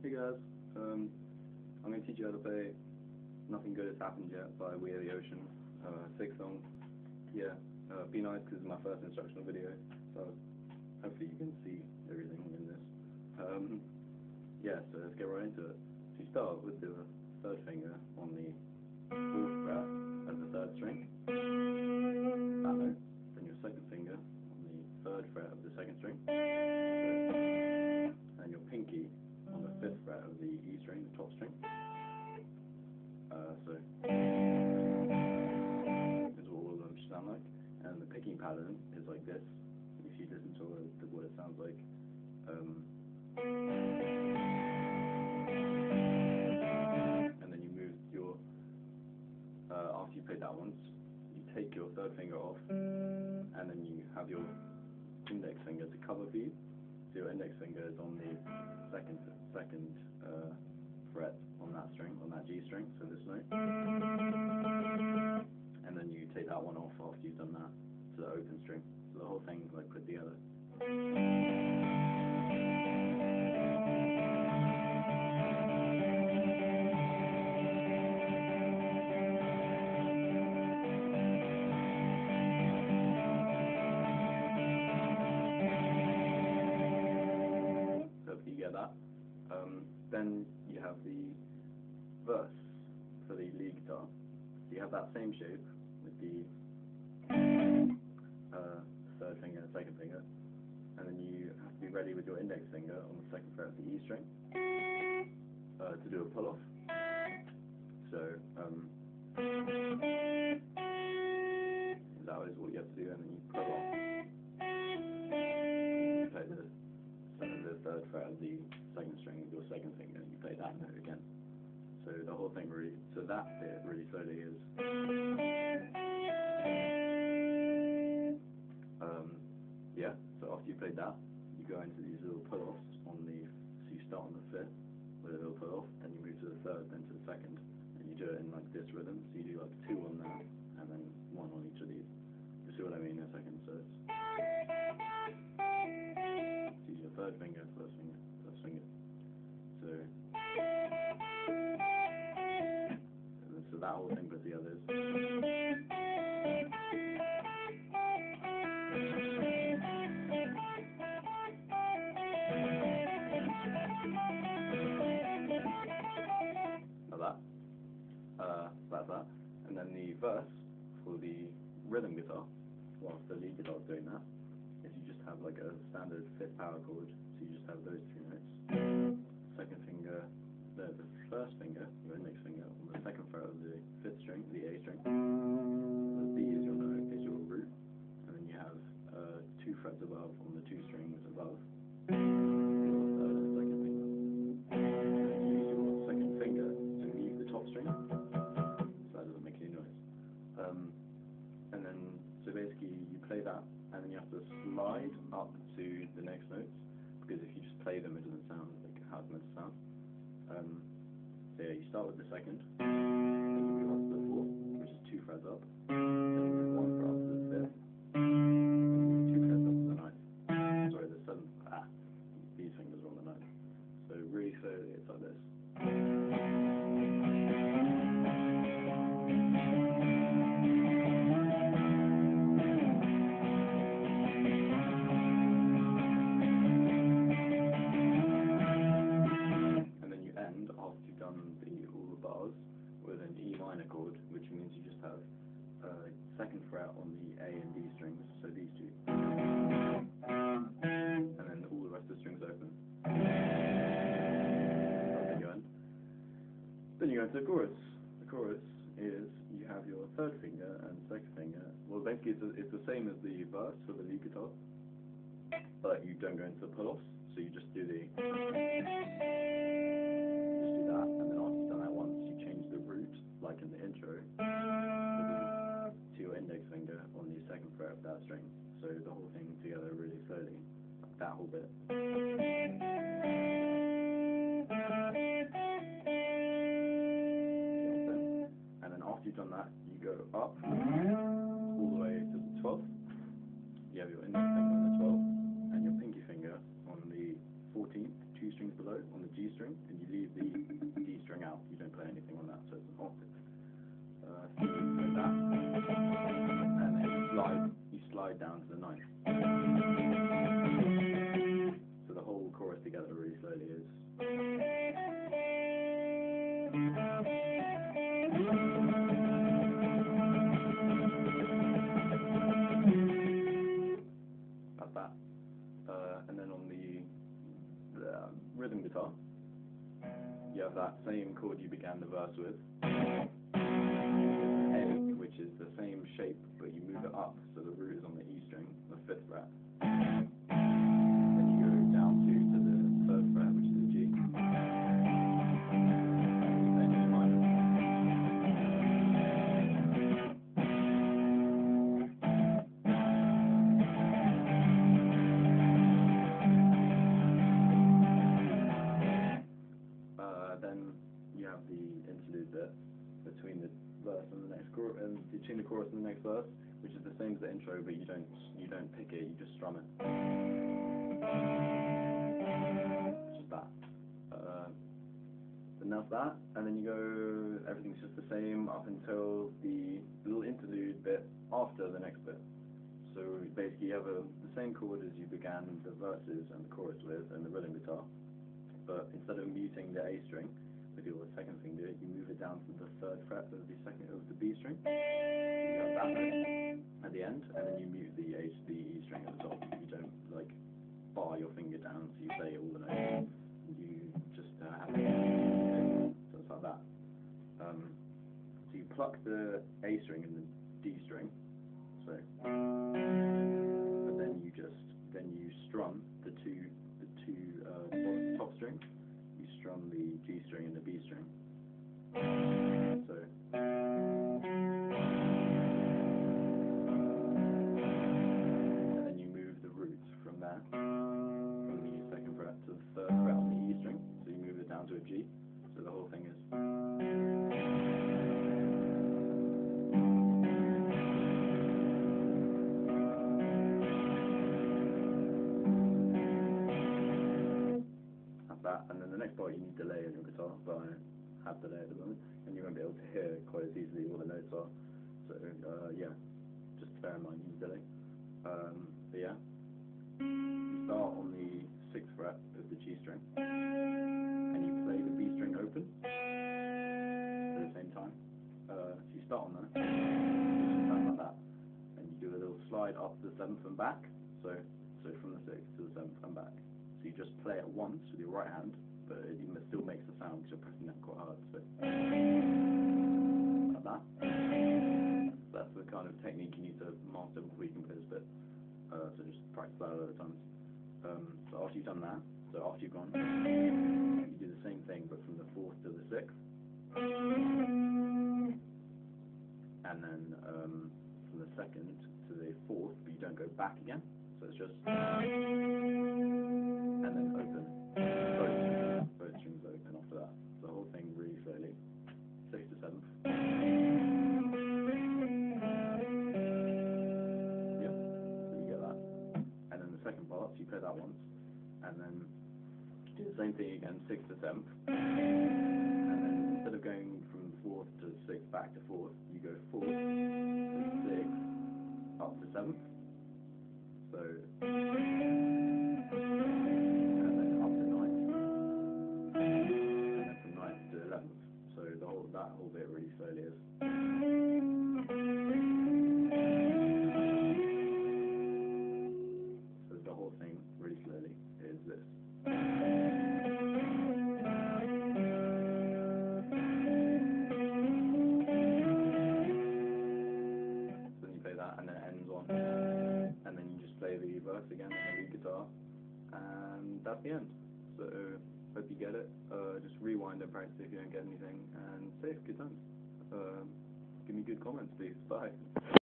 Hey guys, I'm going to teach you how to play Nothing Good Has Happened Yet by We Are the Ocean, 6th song. Yeah, be nice because it's my first instructional video, so hopefully you can see everything in this. Yeah, so let's get right into it. So you start with the third finger on the 4th fret as the 3rd string, that note, then your second finger on the 3rd fret of the 2nd string, and your pinky on the 5th fret of the E string, the top string. So this is what all of them should sound like. And the picking pattern is like this. If you listen to what it sounds like. And then you move your, after you play that once, you take your 3rd finger off, and then you have your index finger to cover for you. So your index finger is on the second fret on that string, on that G string, so this note. And then you take that one off after you've done that to the open string. So the whole thing like put together. You get that. Then you have the verse for the lead guitar. So you have that same shape with the 3rd finger and 2nd finger, and then you have to be ready with your index finger on the 2nd fret of the E string to do a pull off. So that is what you have to do, and then you pull off. You play the 3rd fret of the 2nd string with your 2nd finger, and you play that note again. So the whole thing really, so that bit really slowly is, yeah, so after you played that, you go into these little pull-offs on the, so you start on the 5th with a little pull-off, then you move to the 3rd, then to the 2nd, and you do it in like this rhythm, so you do like 2 on that, and then 1 on each of these. You'll see what I mean in a second, so it's, use your 3rd finger, 1st finger, 1st finger. So that whole thing put together is. Like that. Like that. And then the verse for the rhythm guitar, whilst the lead guitar is doing that, is you just have like a standard 5th power chord, so you just have those 3 notes. 2nd finger, the 1st finger, your index finger, on the 2nd fret of the 5th string, the A string. The B is your note, is your root, and then you have 2 frets above on the 2 strings above. Your 3rd and 2nd finger. And you use your 2nd finger to mute the top string, so that doesn't make any noise. And then, so basically you play that, and then you have to slide up to the next notes, because if you just play them, it doesn't sound like how it's meant to sound. So yeah, you start with the 2nd, then you move up to the 4th, which is 2 frets up, then you move 1 fret up to the 5th, then you move 2 frets up to the 9th. Sorry, the 7th. These fingers are on the 9th. So really slowly, it's like this. After you've done all the bars with an E minor chord, which means you just have 2nd fret on the A and D strings, so these 2, and then all the rest of the strings open. Then you go into the chorus. The chorus is you have your 3rd finger and 2nd finger. Well, basically it's the same as the verse for the lead guitar, but you don't go into the pull-offs, so you just do the. That, and then after you've done that once, you change the root, like in the intro, to your index finger on the 2nd fret of that string. So the whole thing together really slowly, like that whole bit. And then after you've done that, you go up all the way to the 12th. You have your index finger on the 12th, and your pinky finger on the 14th, 2 strings below, on the G string. string, and you leave the D string out. You don't play anything on that, so it's an octave. So you play that, and then you slide down to the ninth. So the whole chorus together really slowly is. That's that. And then on the rhythm guitar, you have that same chord you began the verse with, A, which is the same shape, but you move it up, so the root is on the E string, the 5th fret. Then you go down to the 3rd fret, which is a G. Then E minor. Then you have the interlude bit between the verse and the next chorus, and between the chorus and the next verse, which is the same as the intro, but you don't pick it, you just strum it. Just that. And that's that, and then you go, everything's just the same up until the little interlude bit after the next bit. So basically you have the same chord as you began the verses and the chorus with, and the rhythm guitar, but instead of muting the A string with your second finger, you move it down to the 3rd fret of the B string. You have that note at the end, and then you mute the E string at the top. You don't like bar your finger down, so you play all the notes. You just have it. So it's like that. So you pluck the A string and the D string. So, but then you strum the two top strings. You strum the G string and the B string. So. And then you move the root from there, from the 2nd fret to the 3rd fret on the E string. So you move it down to a G. So the whole thing is. That, and then the next part you need delay on your guitar, but I have delay at the moment, and you won't be able to hear quite as easily what the notes are. So yeah, just bear in mind you need delay. But yeah, you start on the 6th fret of the G string, and you play the B string open at the same time. So you start on that, like that, and you do a little slide up to the 7th and back. So from the 6th to the 7th and back. So you just play it once with your right hand, but it still makes a sound because you're pressing that quite hard. So like that. That's the kind of technique you need to master before you can play this bit. So just practice that a lot of times. So after you've done that, so after you've gone, you do the same thing, but from the 4th to the 6th, and then from the 2nd to the 4th, but you don't go back again. So it's just. And then open. Both strings open after that. The whole thing really slowly. 6th to 7th. Yeah, so you get that. And then the second part, so you play that once, and then do the same thing again, 6th to 7th. And then instead of going from 4th to 6th back to 4th, you go 4th to 6th up to 7th. So. That whole bit really slowly is. So the whole thing really slowly is this. So then you play that, and then it ends on, and then you just play the verse again on the lead guitar, and that's the end. So hope you get it. Just rewind and practice if you don't get anything, and safe, good times. Give me good comments, please. Bye.